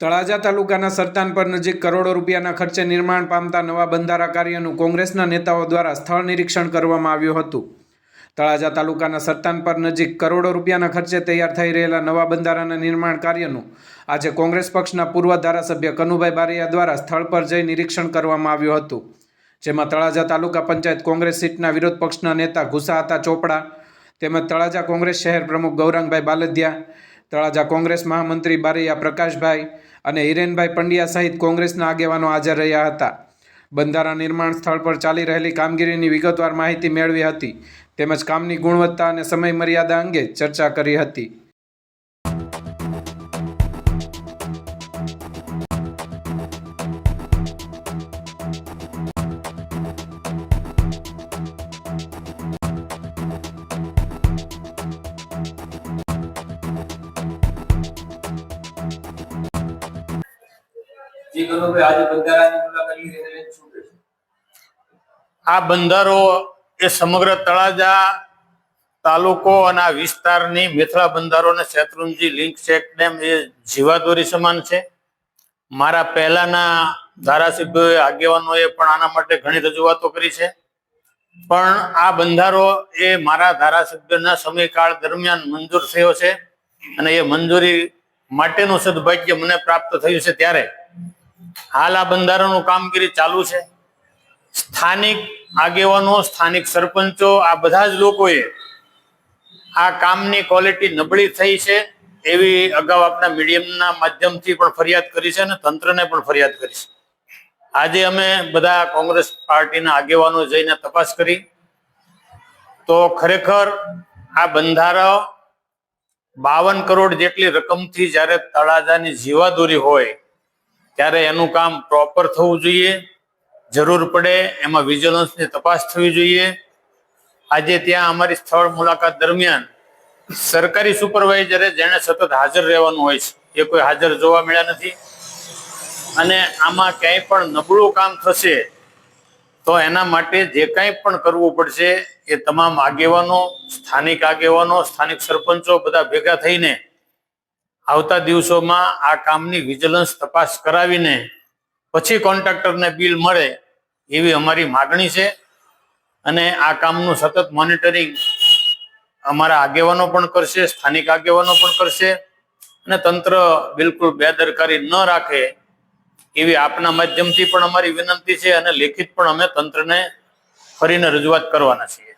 તળાજા તાલુકાના સરતાનપર નજીક કરોડો રૂપિયાના ખર્ચે નિર્માણ પામતા નવા બંધારા કાર્યનું કોંગ્રેસના નેતાઓ દ્વારા સ્થળ નિરીક્ષણ કરવામાં આવ્યું હતું. તળાજા તાલુકાના સરતાનપર નજીક કરોડો રૂપિયાના ખર્ચે તૈયાર થઈ રહેલા નવા બંધારાના નિર્માણ કાર્યનું આજે કોંગ્રેસ પક્ષના પૂર્વ ધારાસભ્ય કનુભાઈ બારૈયા દ્વારા સ્થળ પર જઈ નિરીક્ષણ કરવામાં આવ્યું હતું. જેમાં તળાજા તાલુકા પંચાયત કોંગ્રેસ સીટના વિરોધ પક્ષના નેતા ઘુસાહતા ચોપડા તેમજ તળાજા કોંગ્રેસ શહેર પ્રમુખ ગૌરાંગભાઈ બાલદિયા, તળાજા કોંગ્રેસ મહામંત્રી બારૈયા પ્રકાશભાઈ અને હિરેનભાઈ પંડ્યા સહિત કોંગ્રેસના આગેવાનો હાજર રહ્યા હતા. બંધારા નિર્માણ સ્થળ પર ચાલી રહેલી કામગીરીની વિગતવાર માહિતી મેળવી હતી તેમજ કામની ગુણવત્તા અને સમય મર્યાદા અંગે ચર્ચા કરી હતી. આ બંધારો એ સમગ્ર તળાજા તાલુકો અને આ વિસ્તારની મિથળા બંધારો અને શેત્રુંજી લિંક ચેક ડેમ એ જીવાદોરી સમાન છે. મારા પહેલાના ધારાસભ્યોએ આગેવાનોએ પણ આના માટે ઘણી રજૂઆતો કરી છે, પણ આ બંધારો એ મારા ધારાસભ્યના સમયકાળ દરમિયાન મંજૂર થયો છે અને એ મંજૂરી માટેનું સદભાગ્ય મને પ્રાપ્ત થયું છે. ત્યારે હાલ આ બંધારણનું કામગીરી ચાલુ છે. સ્થાનિક આગેવાનો, સ્થાનિક સરપંચો, આ બધા જ લોકોએ આ કામની ક્વોલિટી નબળી થઈ છે એવી અગાઉ આપણા મીડિયમના માધ્યમથી પણ ફરિયાદ કરી છે અને તંત્રને પણ ફરિયાદ કરી છે. આજે અમે બધા કોંગ્રેસ પાર્ટીના આગેવાનો જઈને તપાસ કરી તો ખરેખર આ બંધારો 52 કરોડ જેટલી રકમથી જ્યારે તળાજાની જીવાદોરી હોય ત્યારે એનું કામ પ્રોપર થવું જોઈએ. જરૂર પડે એમાં વિજિલન્સની તપાસ થવી જોઈએ. આજે ત્યાં અમારી સ્થળ મુલાકાત દરમિયાન સરકારી સુપરવાઇઝરે જેને સતત હાજર રહેવાનું હોય છે એ કોઈ હાજર જોવા મળ્યા નથી અને આમાં ક્યાંય પણ નબળું કામ થશે તો એના માટે જે કાંઈ પણ કરવું પડશે એ તમામ આગેવાનો, સ્થાનિક સરપંચો બધા ભેગા થઈને આવતા દિવસોમાં આ કામની વિજિલન્સ તપાસ કરાવીને પછી કોન્ટ્રાક્ટરને બિલ મળે એવી અમારી માગણી છે. અને આ કામનું સતત મોનિટરિંગ અમારા આગેવાનો પણ કરશે, સ્થાનિક આગેવાનો પણ કરશે અને તંત્ર બિલકુલ બેદરકારી ન રાખે એવી આપના માધ્યમથી પણ અમારી વિનંતી છે અને લેખિત પણ અમે તંત્રને ફરીને રજૂઆત કરવાના છીએ.